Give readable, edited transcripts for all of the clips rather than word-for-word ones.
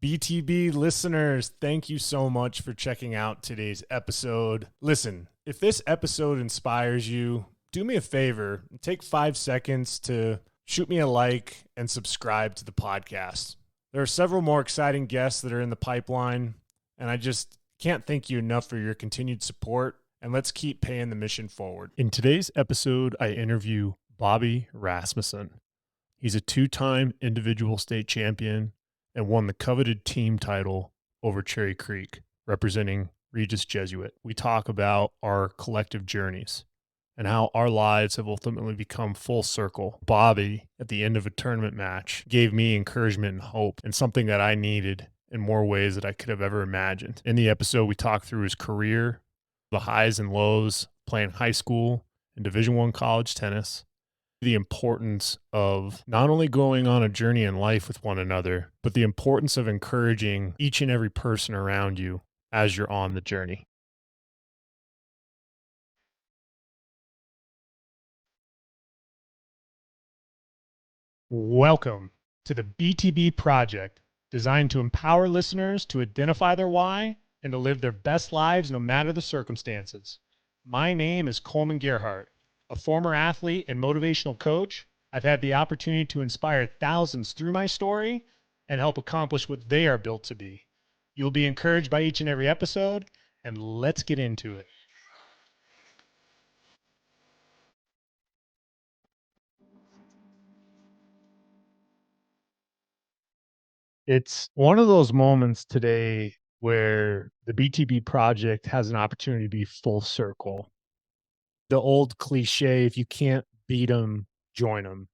BTB listeners, thank you so much for checking out today's episode. Listen, if this episode inspires you, do me a favor and take 5 seconds to shoot me a like and subscribe to the podcast. There are several more exciting guests that are in the pipeline, and I just can't thank you enough for your continued support, and let's keep paying the mission forward. In today's episode, I interview Bobby Rasmussen. He's a 2-time individual state champion and won the coveted team title over Cherry Creek, representing Regis Jesuit. We talk about our collective journeys and how our lives have ultimately become full circle. Bobby, at the end of a tournament match, gave me encouragement and hope, and something that I needed in more ways that I could have ever imagined. In the episode, we talk through his career, the highs and lows, playing high school and Division I college tennis, the importance of not only going on a journey in life with one another, but the importance of encouraging each and every person around you as you're on the journey. Welcome to the BTB Project, designed to empower listeners to identify their why and to live their best lives no matter the circumstances. My name is Kollman Gearheart. A former athlete and motivational coach, I've had the opportunity to inspire thousands through my story and help accomplish what they are built to be. You'll be encouraged by each and every episode, and let's get into it. It's one of those moments today where the BTB project has an opportunity to be full circle. The old cliche, if you can't beat them, join them.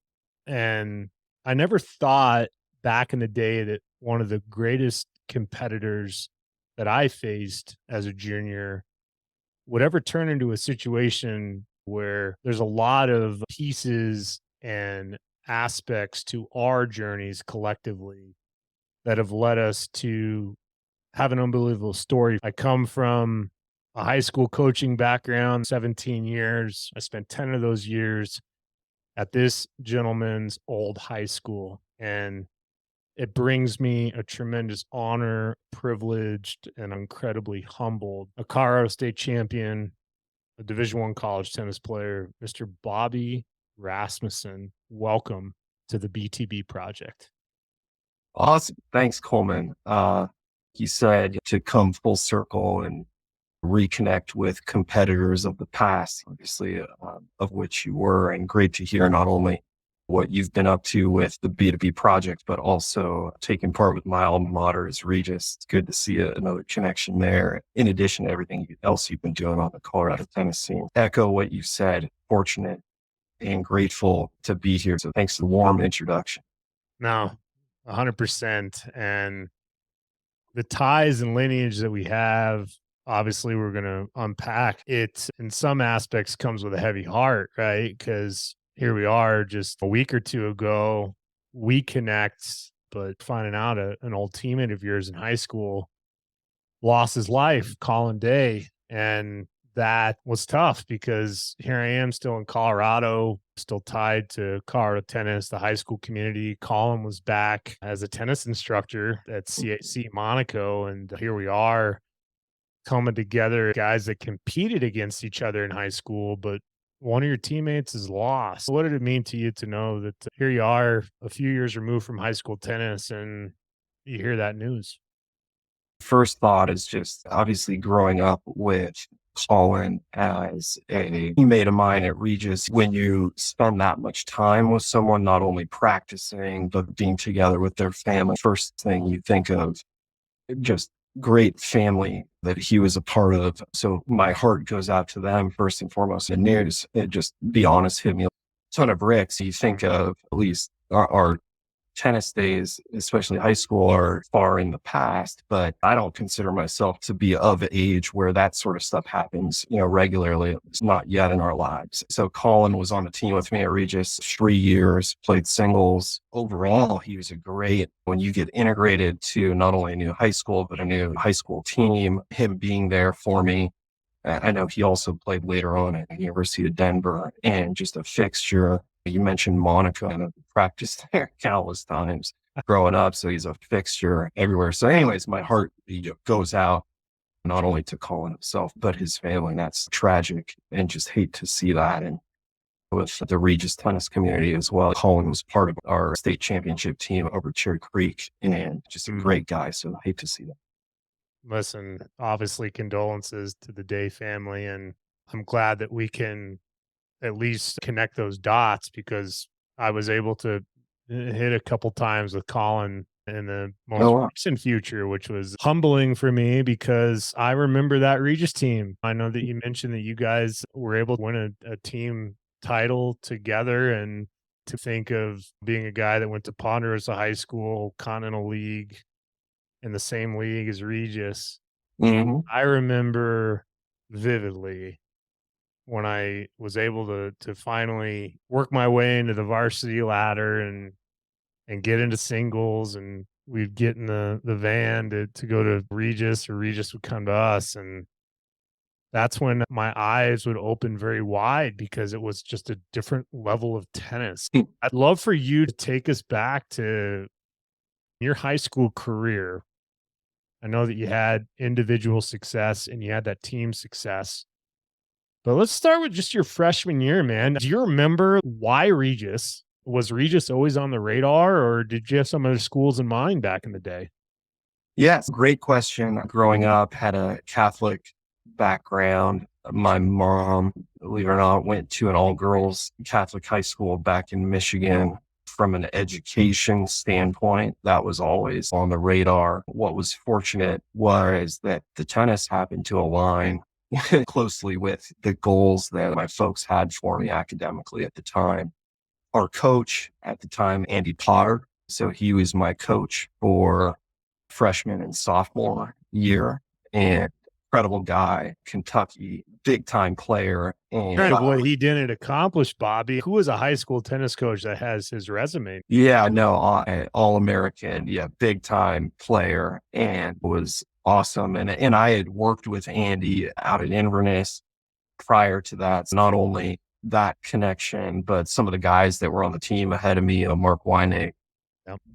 And I never thought back in the day that one of the greatest competitors that I faced as a junior would ever turn into a situation where there's a lot of pieces and aspects to our journeys collectively that have led us to have an unbelievable story. I come from a high school coaching background, 17 years. I spent 10 of those years at this gentleman's old high school. And it brings me a tremendous honor, privileged, and incredibly humbled. A Colorado State champion, a Division I college tennis player, Mr. Bobby Rasmussen. Welcome to the BTB Project. Awesome. Thanks, Coleman. You said to come full circle and reconnect with competitors of the past, obviously, of which you were, and great to hear not only what you've been up to with the B2B project, but also taking part with my alma mater as Regis. It's good to see another connection there, in addition to everything else you've been doing on the Colorado tennis scene. Echo what you said, fortunate and grateful to be here. So thanks for the warm introduction. No, 100%. And the ties and lineage that we have, obviously we're going to unpack it. In some aspects comes with a heavy heart, right? Because here we are just a week or two ago, we connect, but finding out an old teammate of yours in high school lost his life, Colin Day. And that was tough because here I am still in Colorado, still tied to Colorado tennis, the high school community. Colin was back as a tennis instructor at CAC Monaco. And here we are coming together, guys that competed against each other in high school, but one of your teammates is lost. What did it mean to you to know that here you are a few years removed from high school tennis and you hear that news? First thought is just obviously growing up with Colin as a teammate of mine at Regis. When you spend that much time with someone, not only practicing, but being together with their family, first thing you think of, just great family that he was a part of. So my heart goes out to them first and foremost. And news, it just be honest, hit me a ton of bricks. You think of at least our tennis days, especially high school, are far in the past, but I don't consider myself to be of age where that sort of stuff happens, regularly. It's not yet in our lives. So Colin was on the team with me at Regis 3 years, played singles. Overall, he was when you get integrated to not only a new high school, but a new high school team, him being there for me. I know he also played later on at the University of Denver, and just a fixture. You mentioned Monaco, and I've practiced there countless times. growing up. So he's a fixture everywhere. So anyways, my heart goes out not only to Colin himself, but his family. And that's tragic and just hate to see that. And with the Regis tennis community as well, Colin was part of our state championship team over Cherry Creek and just a great guy. So I hate to see that. Listen, obviously condolences to the Day family. And I'm glad that we can at least connect those dots because I was able to hit a couple times with Colin in the most recent future, which was humbling for me because I remember that Regis team. I know that you mentioned that you guys were able to win a team title together, and to think of being a guy that went to Ponderosa High School, Continental League, in the same league as Regis. I remember vividly when I was able to finally work my way into the varsity ladder and get into singles, and we'd get in the van to go to Regis, or Regis would come to us. And that's when my eyes would open very wide because it was just a different level of tennis. I'd love for you to take us back to your high school career. I know that you had individual success and you had that team success. But let's start with just your freshman year, man. Do you remember why Regis? Was Regis always on the radar, or did you have some other schools in mind back in the day? Yes, great question. Growing up, had a Catholic background. My mom, believe it or not, went to an all-girls Catholic high school back in Michigan. From an education standpoint, that was always on the radar. What was fortunate was that the tennis happened to align closely with the goals that my folks had for me academically at the time. Our coach at the time, Andy Potter, so he was my coach for freshman and sophomore year, and incredible guy, Kentucky, big time player. And kind of what he didn't accomplish, Bobby. Who was a high school tennis coach that has his resume? Yeah, no, all-American, big time player, and was awesome. And I had worked with Andy out at Inverness prior to that. So not only that connection, but some of the guys that were on the team ahead of me, Mark Weinig,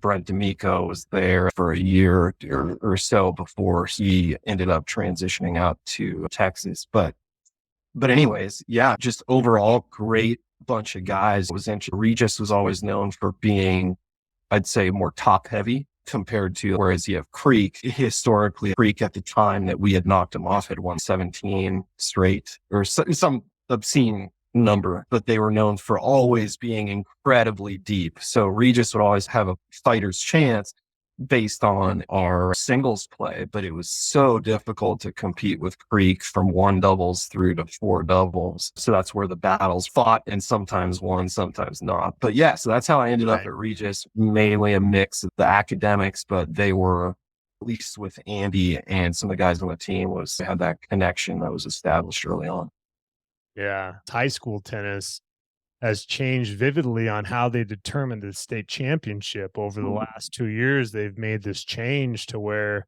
Brent D'Amico was there for a year or so before he ended up transitioning out to Texas. But anyways, just overall great bunch of guys. Regis was always known for being, I'd say, more top heavy compared to, whereas you have Creek, historically Creek at the time that we had knocked him off had won 17 straight or some obscene number, but they were known for always being incredibly deep. So Regis would always have a fighter's chance based on our singles play, but it was so difficult to compete with Creek from 1 doubles through to 4 doubles. So that's where the battles fought, and sometimes won, sometimes not. But so that's how I ended up at Regis, mainly a mix of the academics, but they were, at least with Andy and some of the guys on the team, had that connection that was established early on. Yeah. High school tennis has changed vividly on how they determine the state championship over the last 2 years. They've made this change to where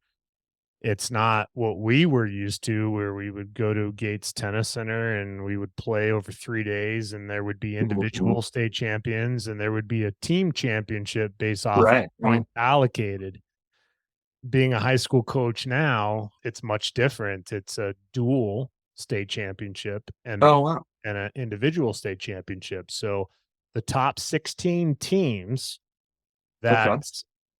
it's not what we were used to, where we would go to Gates Tennis Center and we would play over 3 days, and there would be individual state champions and there would be a team championship based off of points allocated. Being a high school coach now, it's much different. It's a dual state championship and an individual state championship. So the top 16 teams that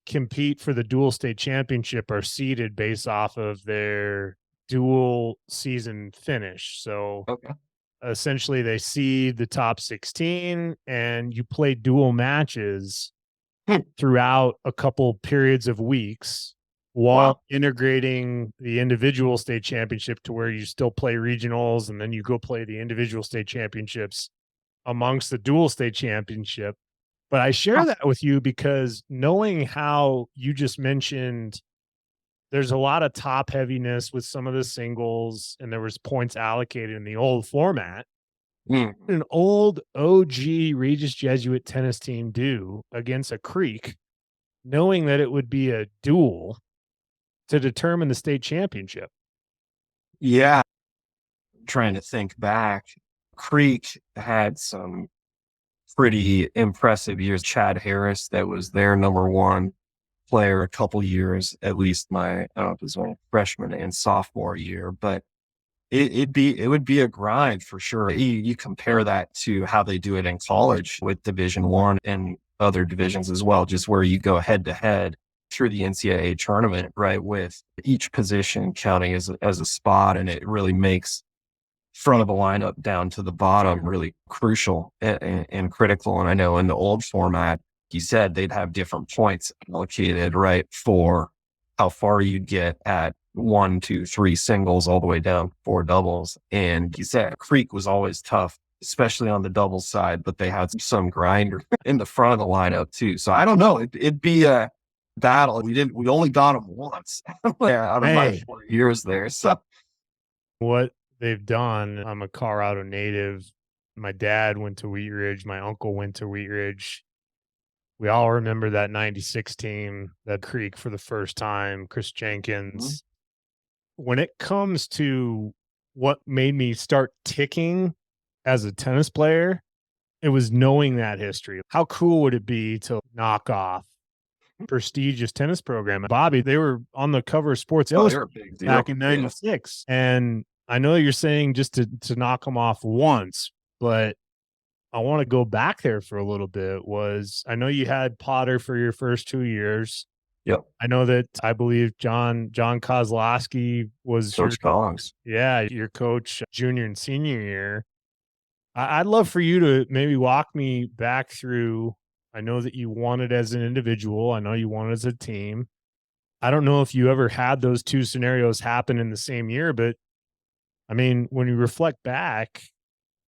compete for the dual state championship are seeded based off of their dual season finish. So essentially they seed the top 16 and you play dual matches throughout a couple periods of weeks while integrating the individual state championship to where you still play regionals, and then you go play the individual state championships amongst the dual state championship. But I share that with you because knowing how you just mentioned there's a lot of top heaviness with some of the singles, and there was points allocated in the old format. An old OG Regis Jesuit tennis team do against a Creek, knowing that it would be a duel to determine the state championship? Trying to think back, Creek had some pretty impressive years. Chad Harris, that was their number one player a couple years, at least I don't know if it was my freshman and sophomore year, but it would be a grind for sure. You compare that to how they do it in college with Division I and other divisions as well, just where you go head to head through the NCAA tournament, right? With each position counting as a spot, and it really makes front of the lineup down to the bottom really crucial and critical. And I know in the old format, you said they'd have different points allocated, right, for how far you'd get at 1, 2, 3 singles all the way down 4 doubles. And you said Creek was always tough, especially on the doubles side, but they had some grinder in the front of the lineup too. So I don't know. It'd be a battle. We only got them once out of my 4 years there. So what they've done, I'm a Colorado native. My dad went to Wheat Ridge. My uncle went to Wheat Ridge. We all remember that 96 team, that Creek for the first time, Chris Jenkins. When it comes to what made me start ticking as a tennis player, it was knowing that history. How cool would it be to knock off prestigious tennis program? Bobby, they were on the cover of Sports Illustrated back in 96. And I know you're saying just to knock them off once, but I want to go back there for a little bit. I know you had Potter for your first 2 years. Yep. I know that I believe John Kozlowski was Coach Collins. Yeah, your coach junior and senior year. I'd love for you to maybe walk me back through. I know that you won it as an individual. I know you won it as a team. I don't know if you ever had those two scenarios happen in the same year, but I mean, when you reflect back,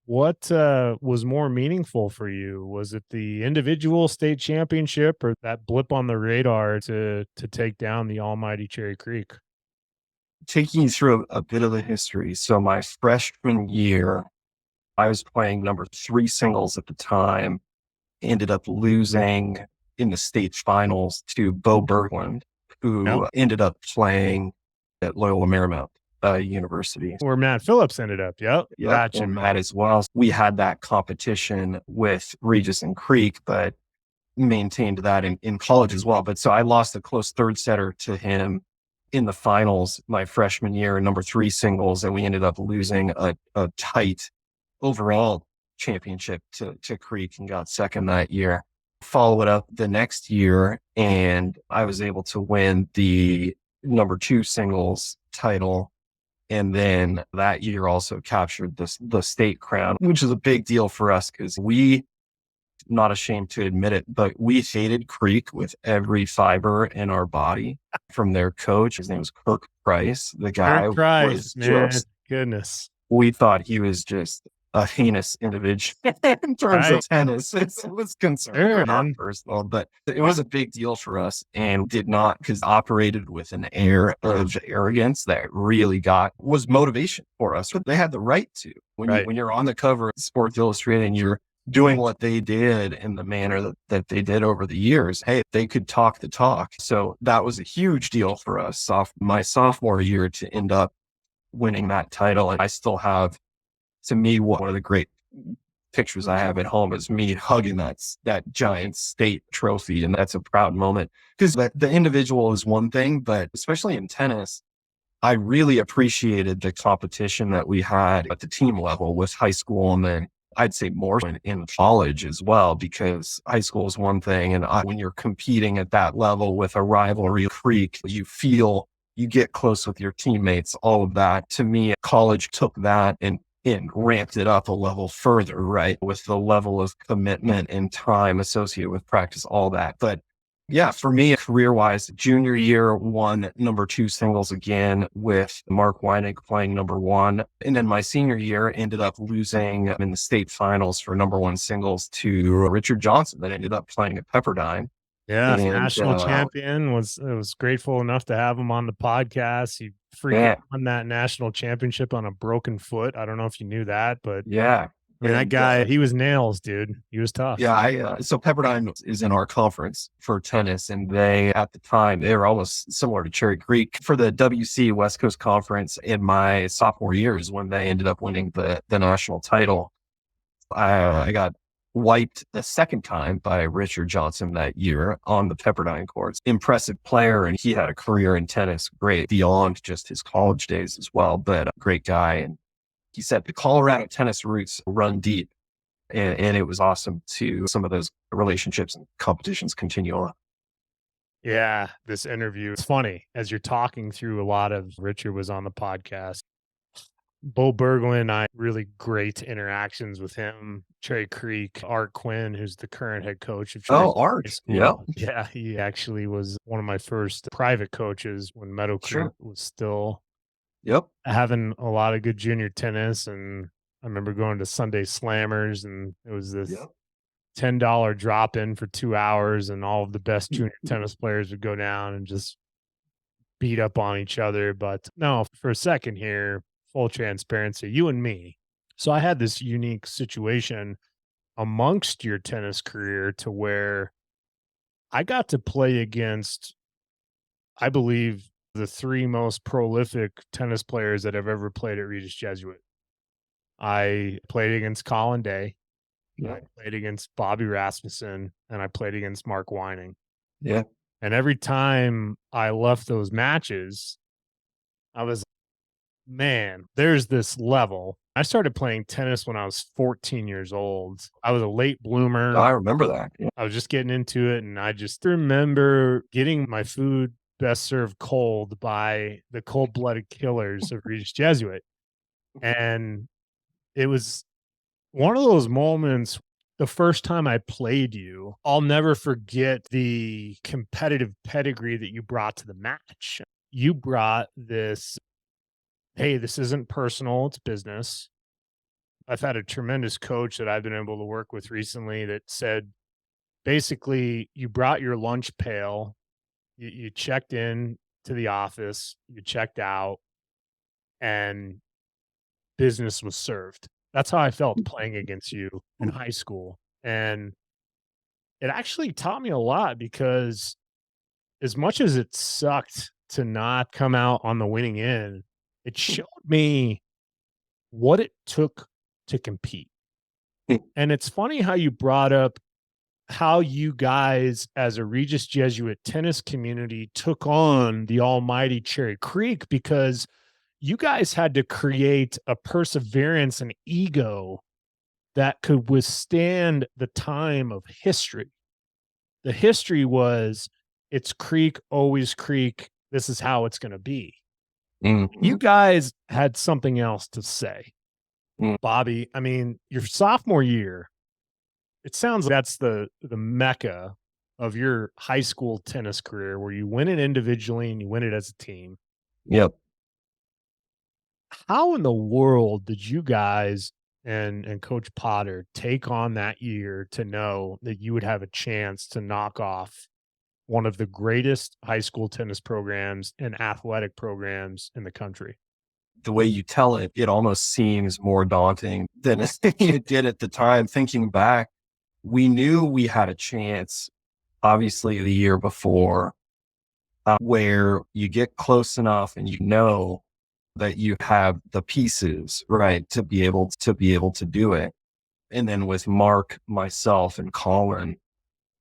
what was more meaningful for you? Was it the individual state championship or that blip on the radar to take down the almighty Cherry Creek? Taking you through a bit of the history. So my freshman year, I was playing number 3 singles at the time, ended up losing in the state finals to Bo Berglund, who ended up playing at Loyola Marymount University. Where Matt Phillips ended up. Yep. Gotcha. And Matt as well. We had that competition with Regis and Creek, but maintained that in college as well. But so I lost a close third setter to him in the finals my freshman year, number 3 singles, and we ended up losing a tight overall championship to Creek and got second that year. Follow it up the next year, and I was able to win the number 2 singles title. And then that year also captured the state crown, which is a big deal for us because we, not ashamed to admit it, but we hated Creek with every fiber in our body from their coach. His name was Kirk Price. The guy was just, goodness. We thought he was just a heinous individual in terms of tennis. It was concerned, not personal, but it was a big deal for us and did not, because operated with an air of arrogance that really was motivation for us. But they had the right to. When you're on the cover of Sports Illustrated and you're doing what they did in the manner that they did over the years, hey, they could talk the talk. So that was a huge deal for us my sophomore year to end up winning that title. And I still have, to me, one of the great pictures I have at home is me hugging that giant state trophy. And that's a proud moment because the individual is one thing, but especially in tennis, I really appreciated the competition that we had at the team level with high school. And then I'd say more in college as well, because high school is one thing. And when you're competing at that level with a rivalry Creek, you get close with your teammates, all of that. To me, college took that and ramped it up a level further, right? With the level of commitment and time associated with practice, all that. But yeah, for me, career-wise, junior year, won number 2 singles again with Mark Weinig playing number 1. And then my senior year ended up losing in the state finals for number 1 singles to Richard Johnson that ended up playing at Pepperdine. Yeah, national champion. Was grateful enough to have him on the podcast. He freaking won that national championship on a broken foot. I don't know if you knew that, but yeah. I mean, that guy, he was nails, dude. He was tough. Yeah, so Pepperdine is in our conference for tennis, and at the time, they were almost similar to Cherry Creek. For the WC West Coast Conference in my sophomore years when they ended up winning the national title, I got wiped the second time by Richard Johnson that year on the Pepperdine courts. Impressive player, and he had a career in tennis, great beyond just his college days as well, but a great guy. And he said the Colorado tennis roots run deep, and it was awesome to some of those relationships and competitions continue on. Yeah, this interview, it's funny as you're talking through. A lot of Richard was on the podcast. Bo Berglund, I really great interactions with him. Cherry Creek, Art Quinn, who's the current head coach of Cherry Art. School. Yeah. Yeah, he actually was one of my first private coaches when Meadow Creek was still having a lot of good junior tennis. And I remember going to Sunday Slammers, and it was this $10 drop in for 2 hours, and all of the best junior tennis players would go down and just beat up on each other. But no, for a second here, full transparency, you and me. So I had this unique situation amongst your tennis career to where I got to play against, I believe, the 3 most prolific tennis players that I've ever played at Regis Jesuit. I played against Colin Day. I played against Bobby Rasmussen, and I played against Mark Wining. Yeah. And every time I left those matches, I was, man, there's this level. I started playing tennis when I was 14 years old. I was a late bloomer. I remember that. Yeah. I was just getting into it, and I just remember getting my food best served cold by the cold-blooded killers of Regis Jesuit. And it was one of those moments, the first time I played you, I'll never forget the competitive pedigree that you brought to the match. You brought this, hey, this isn't personal, it's business. I've had a tremendous coach that I've been able to work with recently that said, basically, you brought your lunch pail, you checked in to the office, you checked out, and business was served. That's how I felt playing against you in high school. And it actually taught me a lot, because as much as it sucked to not come out on the winning end, it showed me what it took to compete. And it's funny how you brought up how you guys as a Regis Jesuit tennis community took on the almighty Cherry Creek, because you guys had to create a perseverance and ego that could withstand the time of history. The history was, it's Creek, always Creek. This is how it's going to be. Mm-hmm. You guys had something else to say. Bobby, I mean, your sophomore year, it sounds like that's the mecca of your high school tennis career, where you win it individually and you win it as a team. Yep. How in the world did you guys and Coach Potter take on that year to know that you would have a chance to knock off one of the greatest high school tennis programs and athletic programs in the country? The way you tell it, it almost seems more daunting than it did at the time. Thinking back, we knew we had a chance, obviously, the year before, where you get close enough and you know that you have the pieces, right, to be able to do it. And then with Mark, myself, and Colin,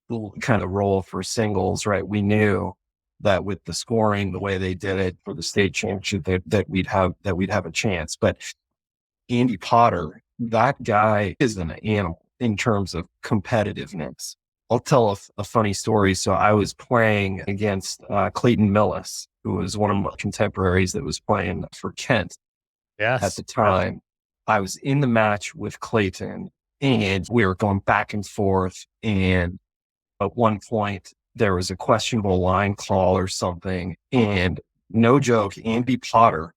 we'll kind of roll for singles, right? We knew that with the scoring, the way they did it for the state championship, that we'd have a chance. But Andy Potter, that guy is an animal in terms of competitiveness. I'll tell a funny story. So I was playing against Clayton Millis, who was one of my contemporaries that was playing for Kent at the time. I was in the match with Clayton, and we were going back and forth. And at one point, there was a questionable line call or something. And no joke, Andy Potter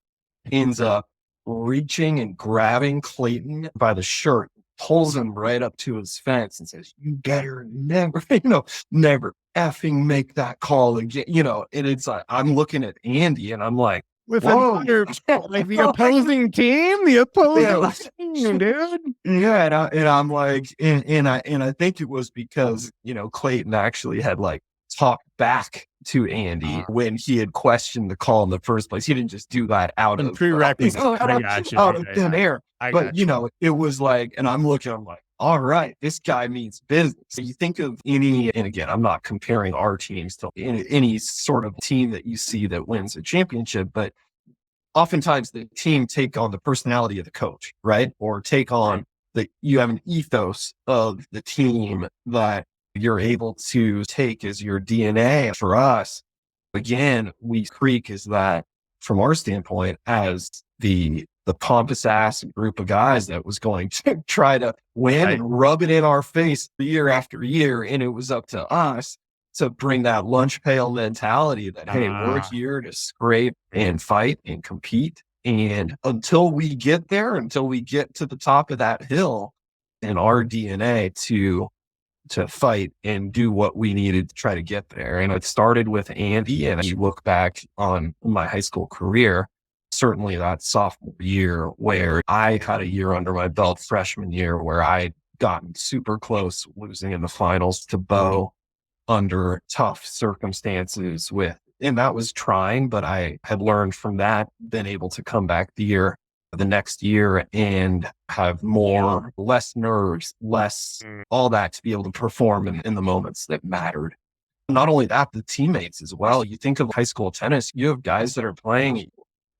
ends up reaching and grabbing Clayton by the shirt, pulls him right up to his fence and says, "You better never effing make that call again." And it's like, I'm looking at Andy and I'm like, with another, like the opposing team, dude. Yeah. And I'm like, and I think it was because, Clayton actually had like talked back to Andy when he had questioned the call in the first place. He didn't just do that out of prerequisites, out of thin air. But it was like, and I'm looking, I'm like, all right, this guy means business. So you think of any, and again, I'm not comparing our teams to any sort of team that you see that wins a championship, but oftentimes the team take on the personality of the coach, right? Or take on you have an ethos of the team that you're able to take as your DNA. For us, again, we Creek is that from our standpoint as the pompous ass group of guys that was going to try to win and rub it in our face year after year. And it was up to us to bring that lunch pail mentality that, hey, we're here to scrape and fight and compete. And until we get there, until we get to the top of that hill, in our DNA to fight and do what we needed to try to get there. And it started with Andy. And you look back on my high school career, certainly that sophomore year where I had a year under my belt, freshman year, where I'd gotten super close, losing in the finals to Bo under tough circumstances and that was trying, but I had learned from that, been able to come back the next year and have less nerves, less all that to be able to perform in the moments that mattered. Not only that, the teammates as well. You think of high school tennis, you have guys that are playing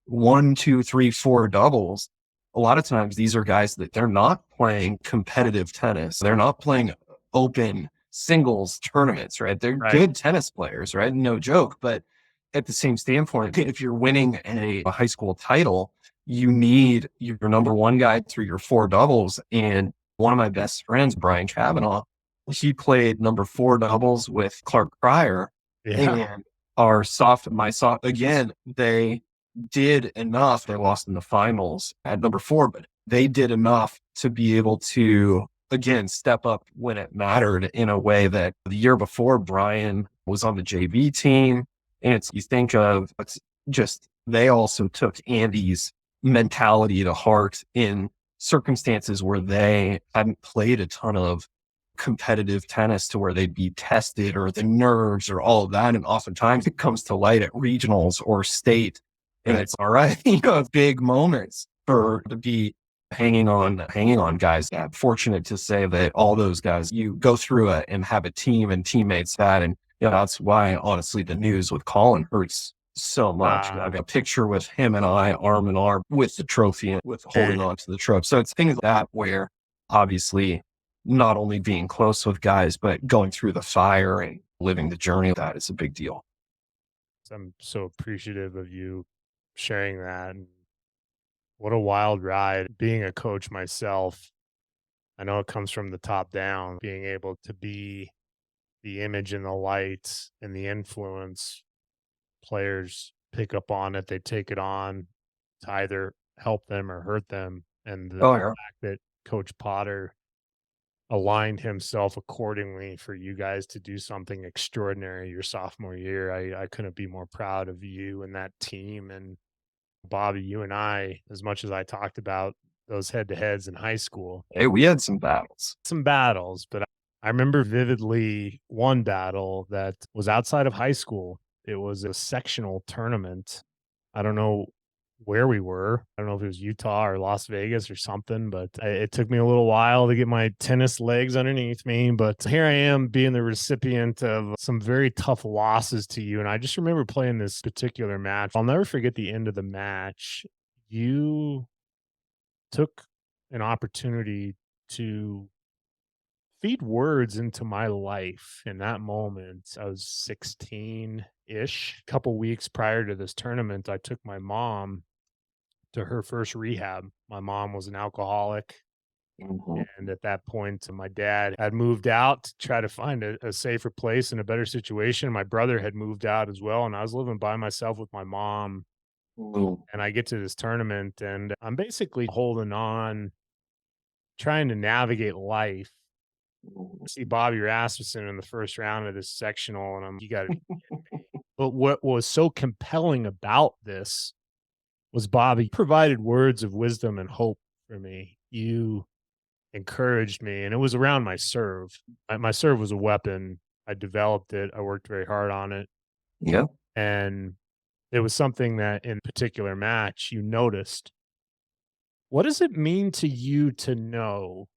1, 2, 3, 4 doubles. A lot of times these are guys that they're not playing competitive tennis. They're not playing open singles tournaments, right? They're good tennis players, right? No joke. But at the same standpoint, if you're winning a high school title, you need your number one guy through your 4 doubles. And one of my best friends, Brian Kavanaugh, he played number 4 doubles with Clark Pryor. And again, they did enough. They lost in the finals at number 4, but they did enough to be able to, again, step up when it mattered in a way that the year before Brian was on the JV team. And you think of, they also took Andy's mentality to heart in circumstances where they hadn't played a ton of competitive tennis to where they'd be tested or the nerves or all of that. And oftentimes it comes to light at regionals or state. And it's all right, big moments to be hanging on guys. I'm fortunate to say that all those guys, you go through it and have a team and teammates that, and that's why honestly the news with Colin hurts so much. I have a picture with him and I arm in arm with the trophy and with holding on to the trophy. So it's things like that where obviously not only being close with guys, but going through the fire and living the journey of that is a big deal. I'm so appreciative of you sharing that. What a wild ride. Being a coach myself, I know it comes from the top down, being able to be the image and the light and the influence. Players pick up on it, they take it on to either help them or hurt them. And the fact that Coach Potter aligned himself accordingly for you guys to do something extraordinary your sophomore year, I couldn't be more proud of you and that team. And Bobby, you and I, as much as I talked about those head-to-heads in high school. Hey, we had some battles. But I remember vividly one battle that was outside of high school. It was a sectional tournament. I don't know where we were. I don't know if it was Utah or Las Vegas or something, but it took me a little while to get my tennis legs underneath me. But here I am being the recipient of some very tough losses to you. And I just remember playing this particular match. I'll never forget the end of the match. You took an opportunity to feed words into my life in that moment. I was 16-ish. A couple weeks prior to this tournament, I took my mom to her first rehab. My mom was an alcoholic. And at that point, my dad had moved out to try to find a safer place and a better situation. My brother had moved out as well. And I was living by myself with my mom. And I get to this tournament and I'm basically holding on, trying to navigate life. See Bobby Rasmussen in the first round of this sectional, and you got to be kidding me. But what was so compelling about this was Bobby provided words of wisdom and hope for me. You encouraged me, and it was around my serve. My serve was a weapon. I developed it. I worked very hard on it. Yeah. And it was something that in a particular match you noticed. What does it mean to you to know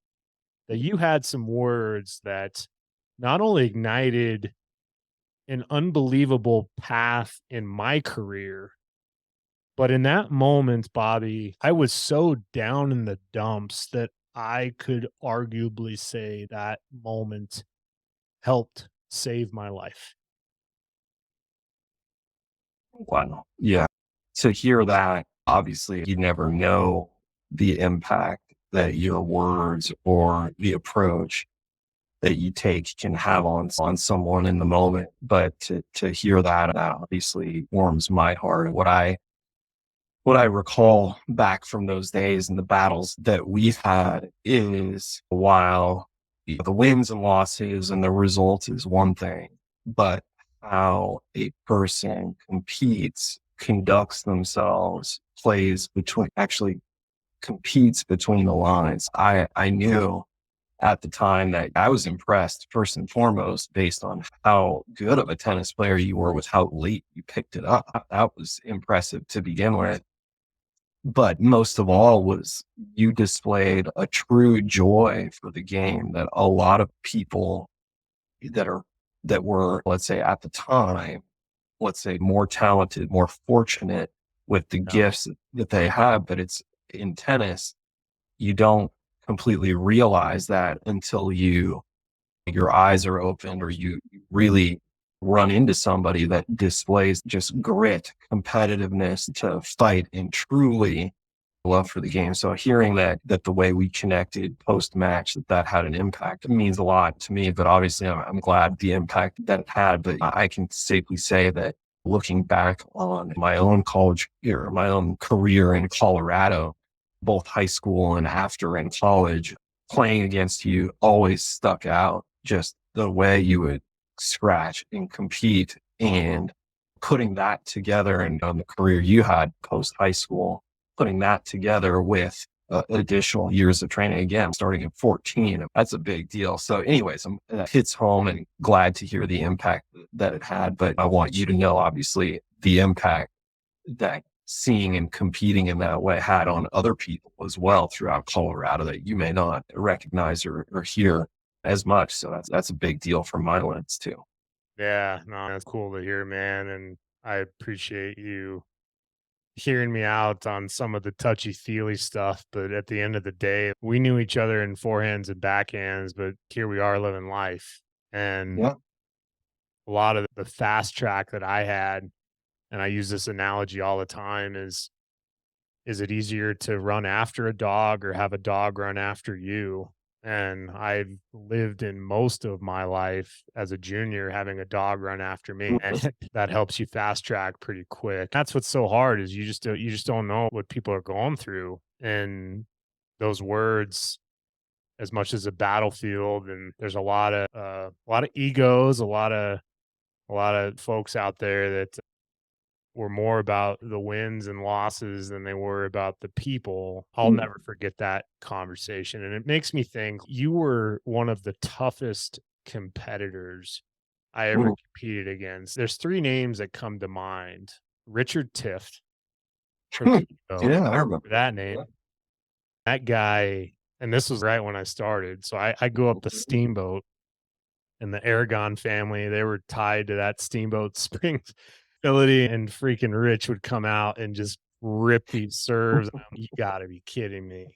that you had some words that not only ignited an unbelievable path in my career, but in that moment, Bobby, I was so down in the dumps that I could arguably say that moment helped save my life. Wow. Yeah. To hear that, obviously, you never know the impact that your words or the approach that you take can have on someone in the moment. But to hear that obviously warms my heart. What I recall back from those days and the battles that we've had is while the wins and losses and the results is one thing, but how a person competes, conducts themselves, actually competes between the lines. I knew at the time that I was impressed first and foremost based on how good of a tennis player you were with how late you picked it up. That was impressive to begin with. But most of all was you displayed a true joy for the game that a lot of people that are that were, let's say at the time, let's say more talented, more fortunate with the Yeah. gifts that they have. But it's in tennis, you don't completely realize that until your eyes are opened or you really run into somebody that displays just grit, competitiveness to fight and truly love for the game. So hearing that the way we connected post match, that had an impact, it means a lot to me. But obviously I'm glad the impact that it had. But I can safely say that looking back on my own college year, my own career in Colorado, both high school and after in college, playing against you always stuck out. Just the way you would scratch and compete and putting that together and on the career you had post high school, putting that together with additional years of training again, starting at 14, that's a big deal. So anyways, that hits home and glad to hear the impact that it had. But I want you to know, obviously, the impact that seeing and competing in that way had on other people as well throughout Colorado that you may not recognize or hear as much. So that's a big deal from my lens too. Yeah, no, that's cool to hear, man. And I appreciate you hearing me out on some of the touchy feely stuff. But at the end of the day, we knew each other in forehands and backhands, but here we are living life. And Yeah. a lot of the fast track that I had, and I use this analogy all the time, is it easier to run after a dog or have a dog run after you? And I've lived in most of my life as a junior having a dog run after me, and that helps you fast track pretty quick. That's what's so hard is you just don't know what people are going through, and those words as much as a battlefield. And there's a lot of egos, a lot of folks out there that were more about the wins and losses than they were about the people. I'll never forget that conversation. And it makes me think you were one of the toughest competitors I ever Mhm. competed against. There's three names that come to mind. Richard Tift from Chico, Yeah, I remember. that name. That guy, and this was right when I started. So I go up the steamboat and the Aragon family, they were tied to that Steamboat Springs ability, and freaking Rich would come out and just rip these serves. You gotta be kidding me.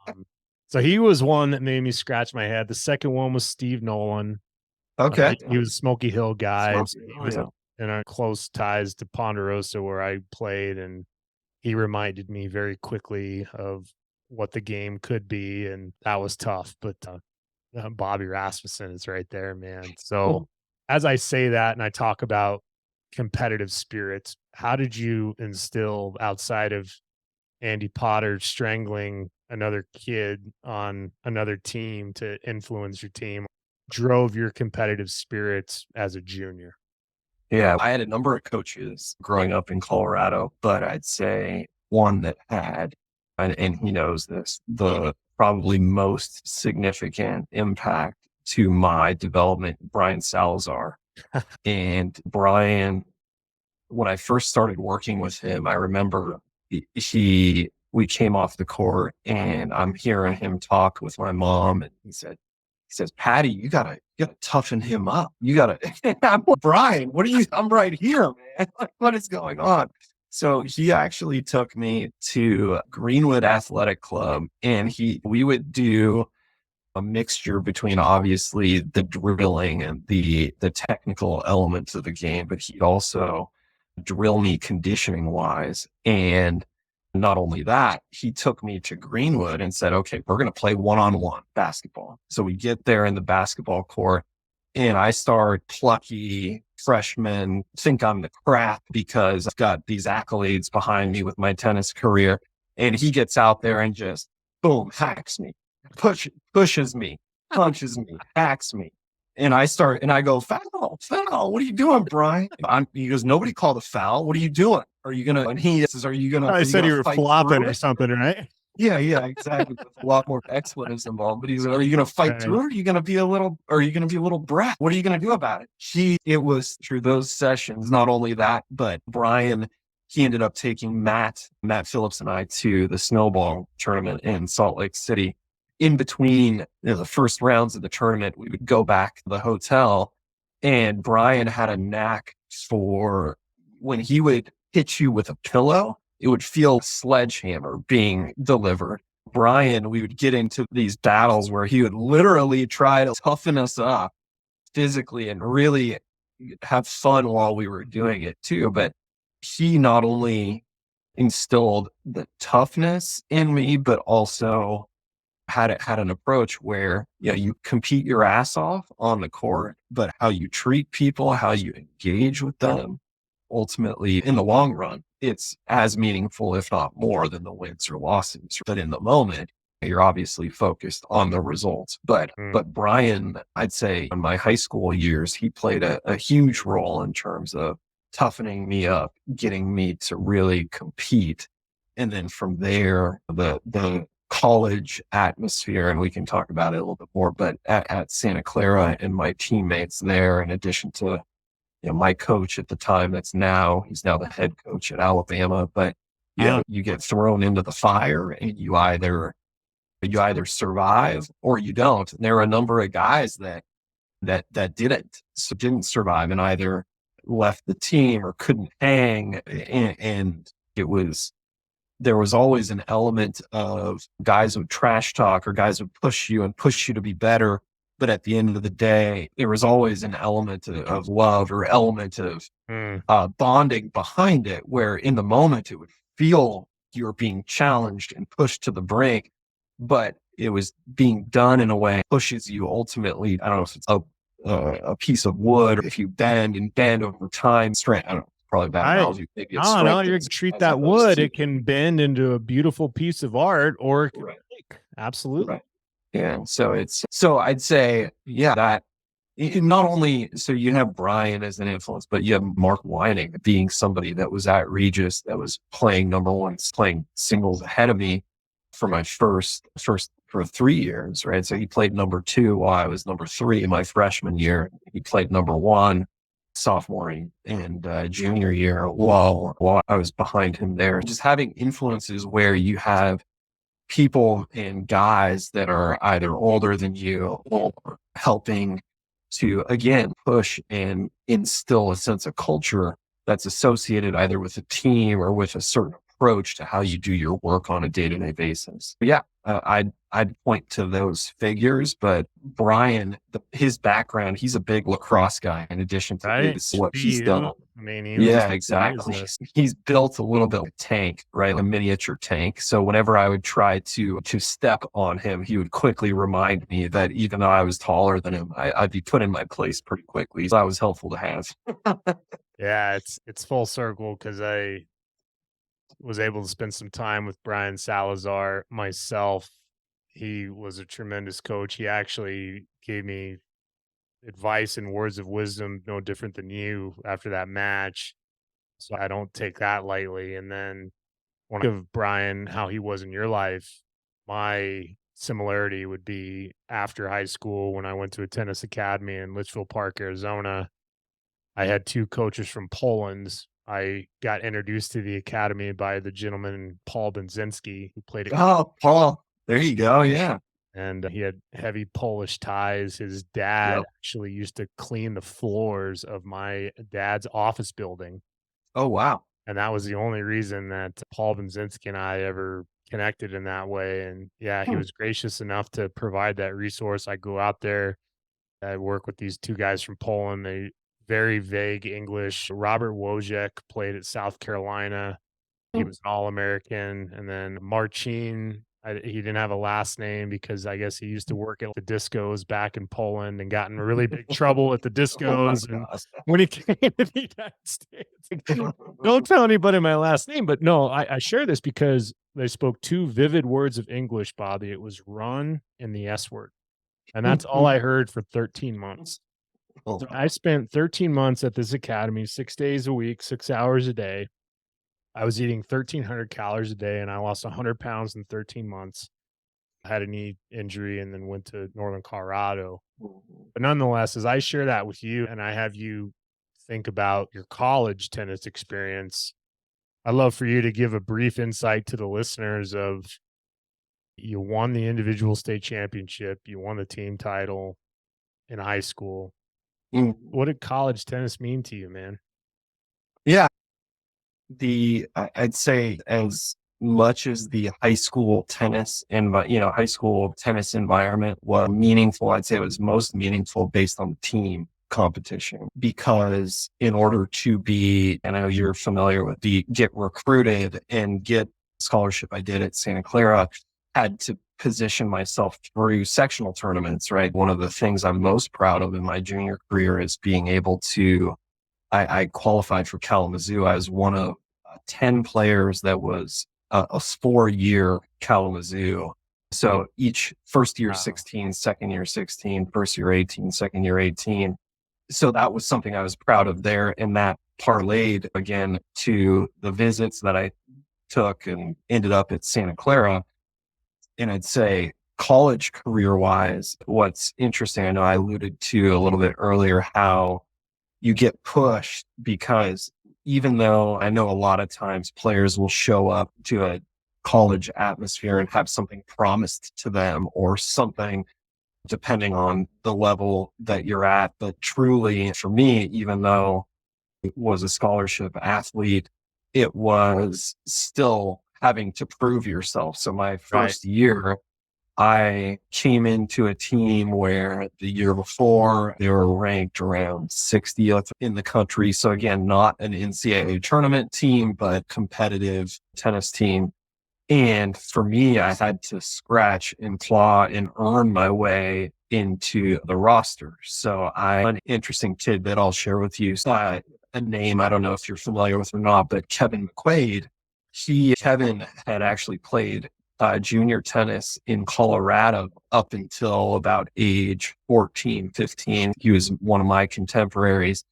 Um, so he was one that made me scratch my head. The second one was Steve Nolan. Okay. He was a Smoky Hill guy. So Smoky. he Oh, was yeah. in our close ties to Ponderosa where I played, and he reminded me very quickly of what the game could be, and that was tough. But Bobby Rasmussen is right there, man. So as I say that and I talk about competitive spirits, how did you instill outside of Andy Potter strangling another kid on another team to influence your team, drove your competitive spirits as a junior? Yeah, I had a number of coaches growing up in Colorado, but I'd say one that had, and he knows this, the probably most significant impact to my development, Brian Salazar. And Brian, when I first started working with him, I remember we came off the court and I'm hearing him talk with my mom. And he said, He says, Patty, you gotta toughen him up. You gotta, I'm like, Brian, I'm right here, man. Like, what is going on? So he actually took me to Greenwood Athletic Club, and we would do a mixture between obviously the drilling and the technical elements of the game, but he'd also drill me conditioning wise. And not only that, he took me to Greenwood and said, okay, we're going to play one-on-one basketball. So we get there in the basketball court, and I start plucky freshman, think I'm the crap because I've got these accolades behind me with my tennis career. And he gets out there and just boom, hacks me, pushes me, punches me, hacks me. And I go, foul, what are you doing, Brian? He goes, nobody called a foul. What are you doing? Are you going to, and he says, are you going to, I said you were flopping or something, right? Yeah, exactly. With a lot more expletives involved. But he's like, are you going to fight through it? Are you going to be a little brat? What are you going to do about it? It was through those sessions, not only that, but Brian, he ended up taking Matt Phillips and I to the snowball tournament in Salt Lake City. In between the first rounds of the tournament, we would go back to the hotel, and Brian had a knack for when he would hit you with a pillow, it would feel sledgehammer being delivered. Brian, we would get into these battles where he would literally try to toughen us up physically and really have fun while we were doing it too. But he not only instilled the toughness in me, but also had an approach where, you compete your ass off on the court, but how you treat people, how you engage with them, ultimately in the long run, it's as meaningful, if not more, than the wins or losses. But in the moment, you're obviously focused on the results. But Brian, I'd say in my high school years, he played a huge role in terms of toughening me up, getting me to really compete. And then from there, the college atmosphere, and we can talk about it a little bit more, but at Santa Clara and my teammates there, in addition to my coach at the time, he's now the head coach at Alabama, but you get thrown into the fire and you either survive or you don't. And there are a number of guys that didn't survive and either left the team or couldn't hang. And there was always an element of guys would trash talk or guys would push you to be better. But at the end of the day, there was always an element of love or element of bonding behind it, where in the moment it would feel you're being challenged and pushed to the brink, but it was being done in a way that pushes you ultimately. I don't know if it's a piece of wood, or if you bend over time, strength. I don't know. Probably bad analogy. Maybe it's I don't know. You treat that wood, it can bend into a beautiful piece of art, or it can break. Absolutely. Right. Yeah. So I'd say, that not only, so you have Brian as an influence, but you have Mark Weining being somebody that was at Regis, that was playing number one, playing singles ahead of me for my first for 3 years. Right. So he played number 2 while I was number 3 in my freshman year. He played number 1 sophomore and junior year while I was behind him there. Just having influences where you have people and guys that are either older than you or helping to, again, push and instill a sense of culture that's associated either with a team or with a certain approach to how you do your work on a day-to-day basis. But I'd point to those figures, but Brian, his background, he's a big lacrosse guy in addition to what he's done. I mean, exactly. He's built a little bit of a tank, right? A miniature tank. So whenever I would try to step on him, he would quickly remind me that even though I was taller than him, I'd be put in my place pretty quickly. So that was helpful to have. Yeah, it's full circle because I was able to spend some time with Brian Salazar myself. He was a tremendous coach. He actually gave me advice and words of wisdom, no different than you after that match. So I don't take that lightly. And then when I think of Brian, how he was in your life, my similarity would be after high school when I went to a tennis academy in Litchfield Park, Arizona. I had 2 coaches from Poland. I got introduced to the academy by the gentleman, Paul Benzinski, who played. Oh, Paul. There you go. Yeah. and he had heavy Polish ties. His dad Yep. actually used to clean the floors of my dad's office building. Oh, wow. And that was the only reason that Paul Benzinski and I ever connected in that way. And yeah, he Hmm. was gracious enough to provide that resource. I go out there, I work with these two guys from Poland. They very vague English. Robert Wojciech played at South Carolina. He was an All-American. And then Marcin, he didn't have a last name because I guess he used to work at the discos back in Poland and got in really big trouble at the Oh my discos. And gosh. when he came to the United States, don't tell anybody my last name. But no, I share this because they spoke two vivid words of English, Bobby. It was run and the S word. And that's all I heard for 13 months. Oh, So I spent 13 months at this academy, 6 days a week, 6 hours a day. I was eating 1,300 calories a day, and I lost 100 pounds in 13 months. I had a knee injury and then went to Northern Colorado. But nonetheless, as I share that with you and I have you think about your college tennis experience, I'd love for you to give a brief insight to the listeners of you won the individual state championship, you won the team title in high school. mm. What did college tennis mean to you, man? Yeah. I'd say as much as the high school tennis and, high school tennis environment was meaningful, I'd say it was most meaningful based on team competition, because in order to be, and I know you're familiar with get recruited and get scholarship I did at Santa Clara, had to position myself through sectional tournaments, right? One of the things I'm most proud of in my junior career is being able to I qualified for Kalamazoo. I was one of 10 players that was a 4-year Kalamazoo. So each first year 16, second year 16, first year 18, second year 18. So that was something I was proud of there. And that parlayed again to the visits that I took and ended up at Santa Clara. And I'd say college career wise, what's interesting, I know I alluded to a little bit earlier, how you get pushed, because even though I know a lot of times players will show up to a college atmosphere and have something promised to them or something, depending on the level that you're at. But truly for me, even though it was a scholarship athlete, it was still having to prove yourself. So my first year, I came into a team where the year before they were ranked around 60th in the country. So again, not an NCAA tournament team, but competitive tennis team. And for me, I had to scratch and claw and earn my way into the roster. So an interesting tidbit I'll share with you. So a name, I don't know if you're familiar with or not, but Kevin McQuaid. Kevin had actually played junior tennis in Colorado up until about age 14, 15. He was one of my contemporaries.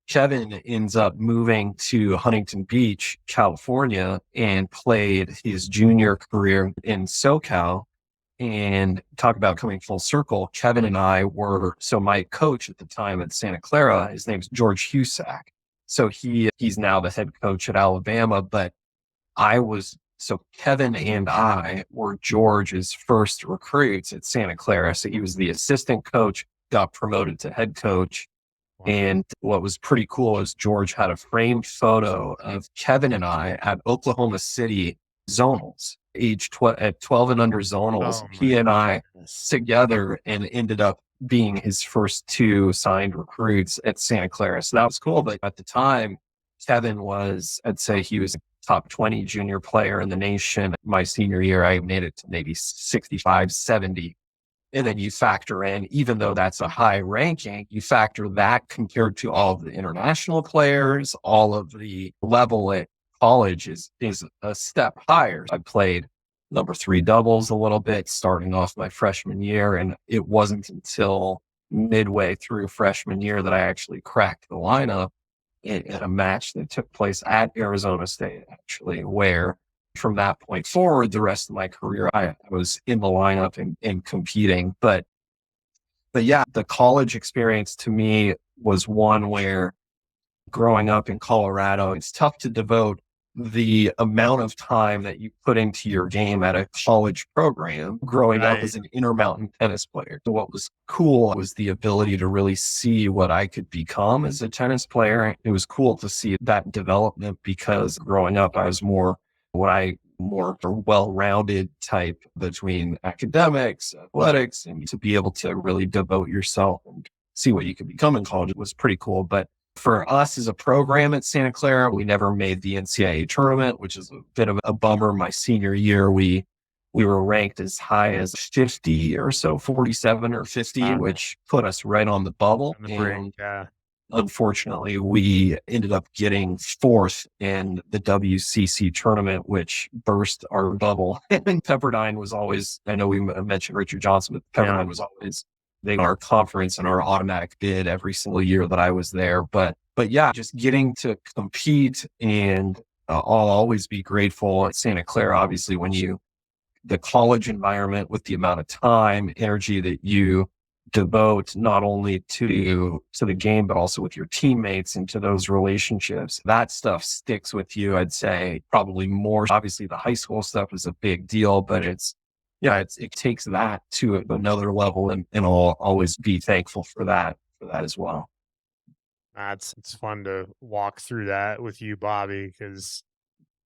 Kevin ends up moving to Huntington Beach, California, and played his junior career in SoCal. And talk about coming full circle. Kevin and I so my coach at the time at Santa Clara, his name's George Husak. So he's now the head coach at Alabama, but so Kevin and I were George's first recruits at Santa Clara. So he was the assistant coach, got promoted to head coach. Wow. And what was pretty cool is George had a framed photo of Kevin and I at Oklahoma City zonals, at 12 and under zonals. He and I together and ended up being his first 2 signed recruits at Santa Clara. So that was cool. But at the time, Kevin I'd say he was a top 20 junior player in the nation. My senior year, I made it to maybe 65, 70. And then you factor in, even though that's a high ranking, you factor that compared to all of the international players, all of the level at college is a step higher. I played number 3 doubles a little bit starting off my freshman year. And it wasn't until midway through freshman year that I actually cracked the lineup at a match that took place at Arizona State, actually, where from that point forward, the rest of my career, I was in the lineup and competing. But yeah, the college experience to me was one where growing up in Colorado, it's tough to devote the amount of time that you put into your game at a college program growing up as an intermountain tennis player. So what was cool was the ability to really see what I could become as a tennis player. It was cool to see that development because growing up, I was more well-rounded type between academics, athletics, and to be able to really devote yourself and see what you could become in college was pretty cool. But for us as a program at Santa Clara, we never made the NCAA tournament, which is a bit of a bummer. My senior year, we were ranked as high as 50 or so, 47 or 50, which put us right on the bubble. On the brink, Unfortunately, we ended up getting fourth in the WCC tournament, which burst our bubble. And Pepperdine was always, I know we mentioned Richard Johnson, but Pepperdine was always our conference and our automatic bid every single year that I was there. But yeah, just getting to compete, and I'll always be grateful at Santa Clara, obviously, the college environment with the amount of time, energy that you devote not only to the game, but also with your teammates and to those relationships. That stuff sticks with you, I'd say, probably more. Obviously, the high school stuff is a big deal, but it takes that to another level, and I'll always be thankful for that as well. It's fun to walk through that with you, Bobby, because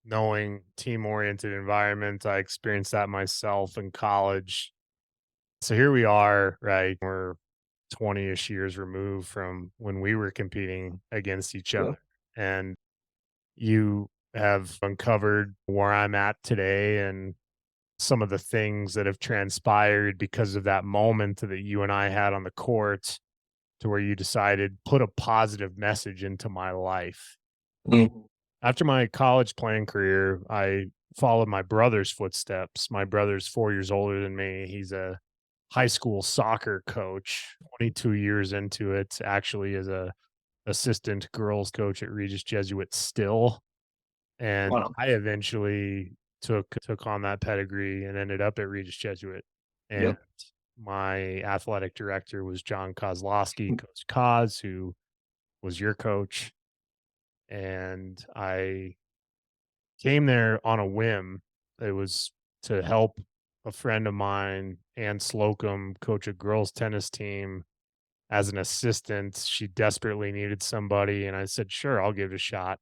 knowing team-oriented environments, I experienced that myself in college. So here we are, right? We're 20-ish years removed from when we were competing against each other. And you have uncovered where I'm at today and some of the things that have transpired because of that moment that you and I had on the court, to where you decided put a positive message into my life. Mm-hmm. After my college playing career, I followed my brother's footsteps. My brother's 4 years older than me. He's a high school soccer coach, 22 years into it, actually as a assistant girls coach at Regis Jesuit still. And I eventually took on that pedigree and ended up at Regis Jesuit. And my athletic director was John Kozlowski, Coach Koz, who was your coach. And I came there on a whim. It was to help a friend of mine, Ann Slocum, coach a girls tennis team as an assistant. She desperately needed somebody, and I said, sure, I'll give it a shot.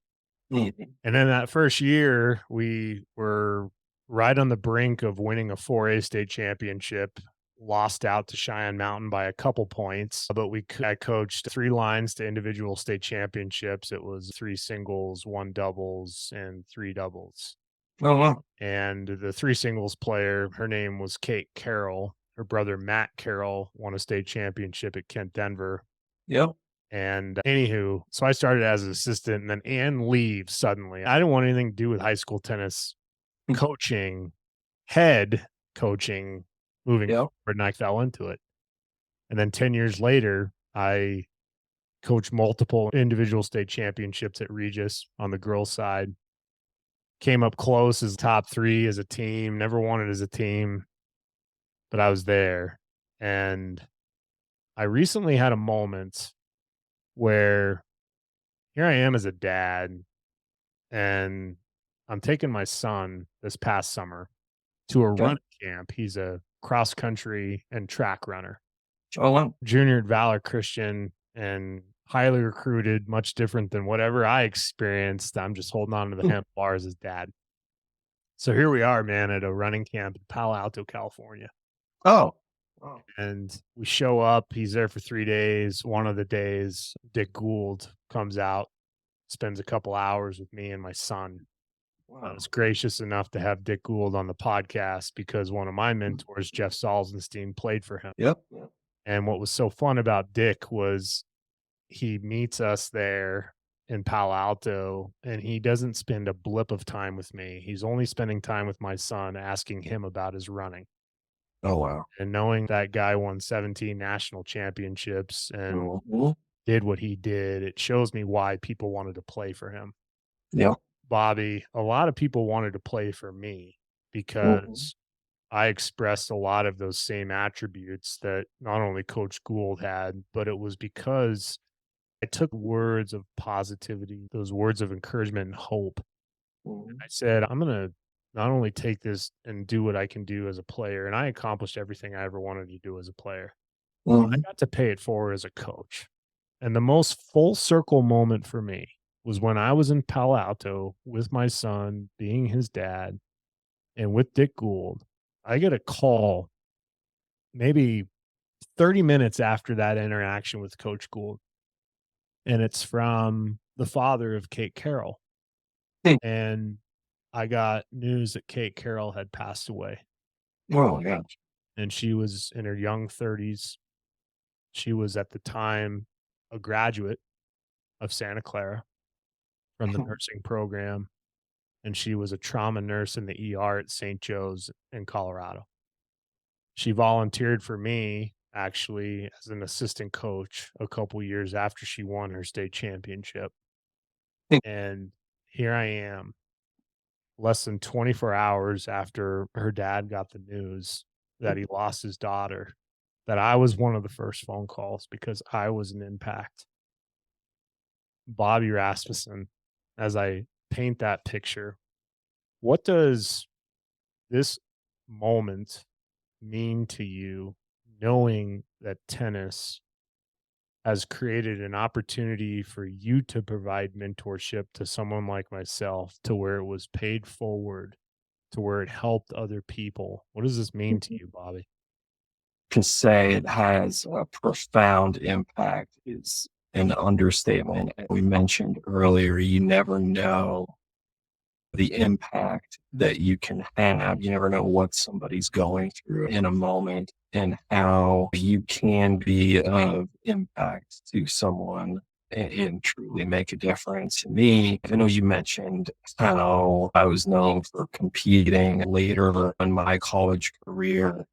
Mm-hmm. And then that first year, we were right on the brink of winning a 4A state championship, lost out to Cheyenne Mountain by a couple points, but I coached 3 lines to individual state championships. It was 3 singles, 1 doubles, and 3 doubles. Oh, wow. And the 3 singles player, her name was Kate Carroll. Her brother, Matt Carroll, won a state championship at Kent Denver. Yep. And anywho, so I started as an assistant, and then Ann leaves suddenly. I didn't want anything to do with high school tennis coaching, head coaching, moving forward, and I fell into it. And then 10 years later, I coached multiple individual state championships at Regis on the girls' side. Came up close as top 3 as a team, never won it as a team, but I was there. And I recently had a moment where here I am as a dad, and I'm taking my son this past summer to a running camp. He's a cross country and track runner. Oh, wow. Junior at Valor Christian, and highly recruited, much different than whatever I experienced. I'm just holding on to the handlebars as dad. So here we are, man, at a running camp in Palo Alto, California. Oh. Wow. And we show up. He's there for 3 days. One of the days, Dick Gould comes out, spends a couple hours with me and my son. Wow. I was gracious enough to have Dick Gould on the podcast because one of my mentors, Jeff Salzenstein, played for him. Yep. And what was so fun about Dick was he meets us there in Palo Alto, and he doesn't spend a blip of time with me. He's only spending time with my son, asking him about his running. Oh, wow. And knowing that guy won 17 national championships and did what he did, it shows me why people wanted to play for him. Yeah. Bobby, a lot of people wanted to play for me because I expressed a lot of those same attributes that not only Coach Gould had, but it was because I took words of positivity, those words of encouragement and hope, Mhm. I said, I'm going to not only take this and do what I can do as a player, and I accomplished everything I ever wanted to do as a player. I Mhm. got to pay it forward as a coach. And the most full circle moment for me was when I was in Palo Alto with my son, being his dad, and with Dick Gould. I get a call maybe 30 minutes after that interaction with Coach Gould, and it's from the father of Kate Carroll. Hey, And I got news that Kate Carroll had passed away, well, yeah. and she was in her young 30s. She was at the time a graduate of Santa Clara from the nursing program, and she was a trauma nurse in the ER at St. Joe's in Colorado. She volunteered for me actually as an assistant coach a couple years after she won her state championship. Hey, And here I am, less than 24 hours after her dad got the news that he lost his daughter, that I was one of the first phone calls because I was an impact. Bobby Rasmussen, as I paint that picture, what does this moment mean to you, knowing that tennis has created an opportunity for you to provide mentorship to someone like myself, to where it was paid forward, to where it helped other people? What does this mean to you, Bobby? to say it has a profound impact is an understatement. We mentioned earlier, you never know the impact that you can have. You never know what somebody's going through in a moment and how you can be of impact to someone and truly make a difference. To me, I know you mentioned how I was known for competing later in my college career.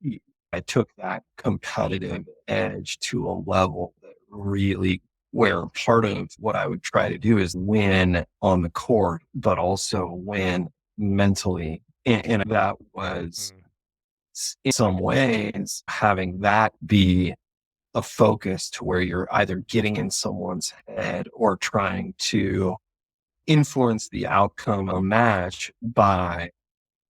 I took that competitive edge to a level that really where part of what I would try to do is win on the court, but also win mentally. And that was Mm, in some ways having that be a focus to where you're either getting in someone's head or trying to influence the outcome of a match by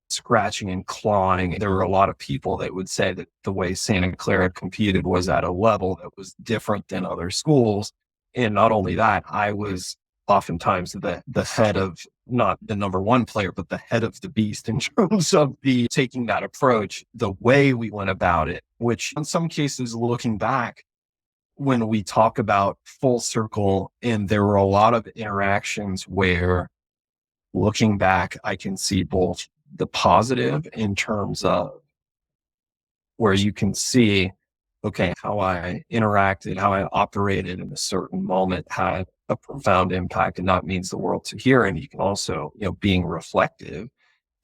scratching and clawing. There were a lot of people that would say that the way Santa Clara competed was at a level that was different than other schools. And not only that, I was oftentimes the head of not the number one player, but the head of the beast in terms of the taking that approach, the way we went about it, which in some cases, looking back, when we talk about full circle, and there were a lot of interactions where looking back, I can see both the positive in terms of where you can see, okay, how I interacted, how I operated in a certain moment had a profound impact, and that means the world to hear. And you can also, being reflective,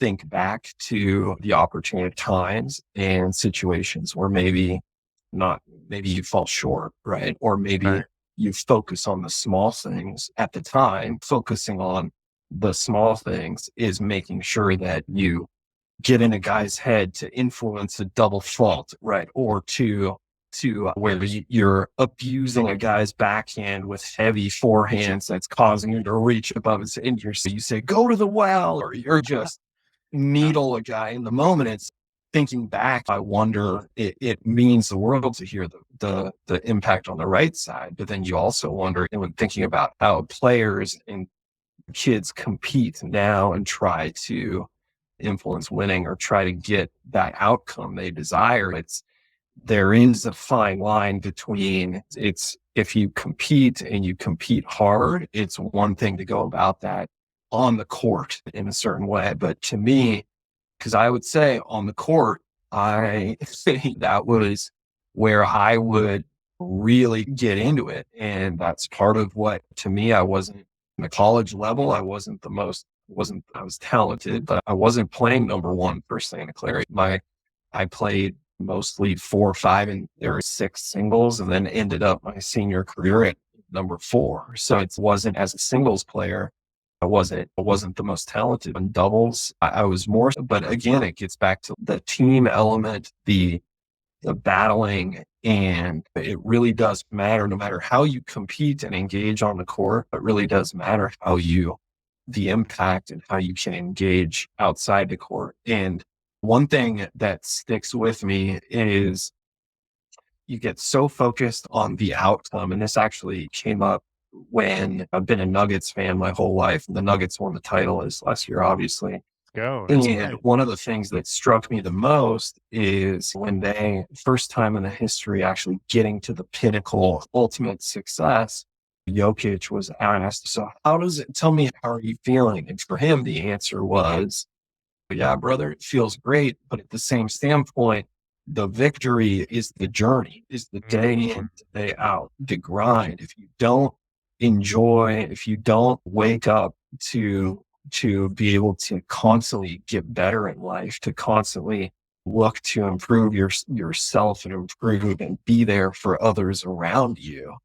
think back to the opportune times and situations where maybe you fall short, right? Or maybe right. you focus on the small things at the time. Focusing on the small things is making sure that you get in a guy's head to influence a double fault, right? Or to where you're abusing a guy's backhand with heavy forehands that's causing him to reach above his injury. So you say, go to the well, or you're just Yeah. needle a guy in the moment. It's thinking back. I wonder, it means the world to hear the impact on the right side. But then you also wonder, and when thinking about how players and kids compete now and try to influence winning or try to get that outcome they desire, there is a fine line between it's if you compete and you compete hard, it's one thing to go about that on the court in a certain way. But to me, because I would say on the court, I think that was where I would really get into it. And that's part of what, to me, I wasn't in the college level. I was talented, but I wasn't playing number one for Santa Clara. I played mostly 4 or 5 and there were 6 singles, and then ended up my senior career at number 4. So it wasn't as a singles player. I wasn't the most talented in doubles. I was more, but again, it gets back to the team element, the battling, and it really does matter no matter how you compete and engage on the court. It really does matter how you the impact and how you can engage outside the court. And one thing that sticks with me is you get so focused on the outcome. And this actually came up when I've been a Nuggets fan my whole life. The Nuggets won the title this last year, obviously. Go. And one of the things that struck me the most is when they, first time in the history, actually getting to the pinnacle of ultimate success, Jokic was asked, so how does it, tell me, how are you feeling? And for him, the answer was, yeah, brother, it feels great. But at the same standpoint, the victory is the journey, is the day in, day out, the grind. If you don't enjoy, if you don't wake up to be able to constantly get better in life, to constantly look to improve yourself and improve and be there for others around you,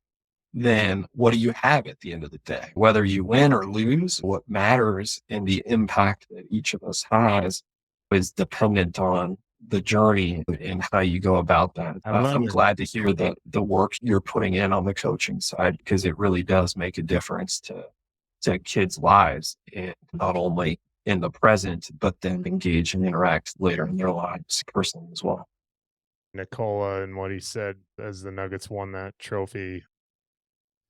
then what do you have at the end of the day? Whether you win or lose, what matters and the impact that each of us has is dependent on the journey and how you go about that. I'm glad to hear that the work you're putting in on the coaching side, because it really does make a difference to kids' lives, and not only in the present, but then engage and interact later in their lives personally as well. Nikola and what he said as the Nuggets won that trophy.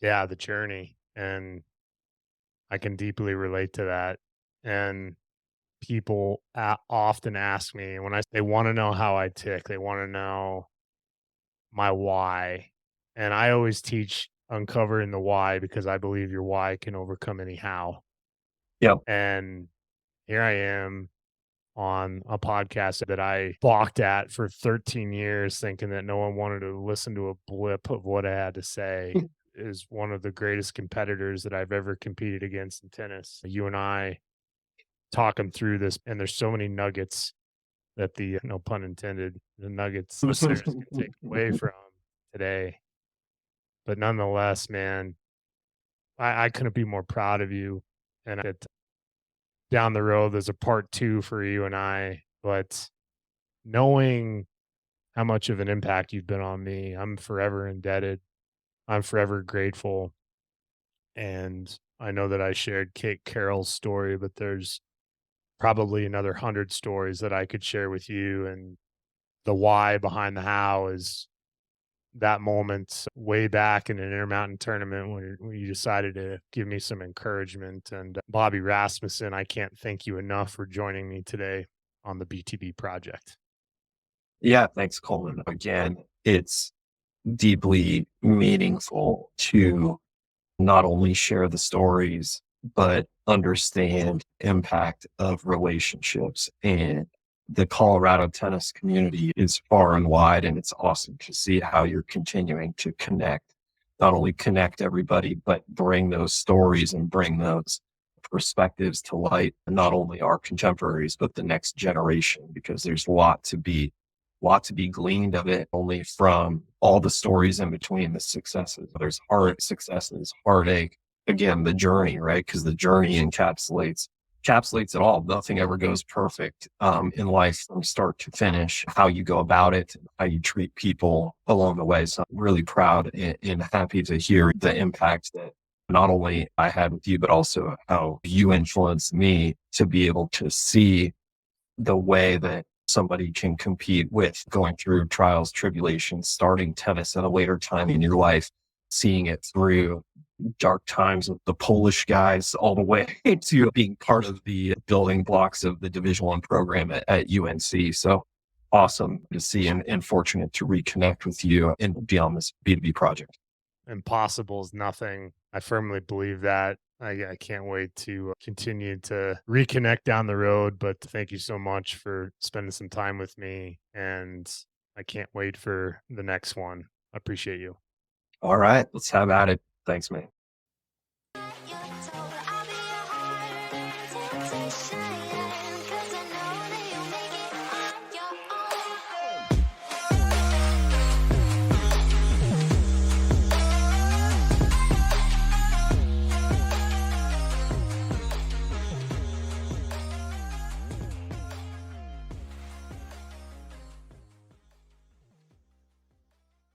Yeah, the journey. And I can deeply relate to that. And people often ask me they want to know how I tick, they want to know my why. And I always teach uncovering the why, because I believe your why can overcome any how. Yep. And here I am on a podcast that I balked at for 13 years, thinking that no one wanted to listen to a blip of what I had to say. Is one of the greatest competitors that I've ever competed against in tennis. You and I talking through this, and there's so many nuggets that no pun intended, the Nuggets listeners can take away from today. But nonetheless, man, I couldn't be more proud of you. And that down the road, there's a part 2 for you and I. But knowing how much of an impact you've been on me, I'm forever indebted. I'm forever grateful. And I know that I shared Kate Carroll's story, but there's probably another 100 stories that I could share with you. And the why behind the how is that moment way back in an Intermountain tournament when you decided to give me some encouragement. And Bobby Rasmussen, I can't thank you enough for joining me today on the BTB project. Yeah, thanks, Colin. Again, it's deeply meaningful to not only share the stories, but understand impact of relationships. And the Colorado tennis community is far and wide, and it's awesome to see how you're continuing to connect, not only connect everybody, but bring those stories and bring those perspectives to light, not only our contemporaries, but the next generation, because there's a lot to be gleaned of it, only from all the stories in between the successes. There's hard successes, heartache, again, the journey, right? Because the journey encapsulates it all. Nothing ever goes perfect in life from start to finish, how you go about it, how you treat people along the way. So I'm really proud and happy to hear the impact that not only I had with you, but also how you influenced me to be able to see the way that somebody can compete with going through trials, tribulations, starting tennis at a later time in your life, seeing it through dark times with the Polish guys all the way to being part of the building blocks of the Division I program at UNC. So awesome to see and fortunate to reconnect with you and be on this B2B project. Impossible is nothing. I firmly believe that. I can't wait to continue to reconnect down the road, but thank you so much for spending some time with me, and I can't wait for the next one. I appreciate you. All right, let's have at it. Thanks, man.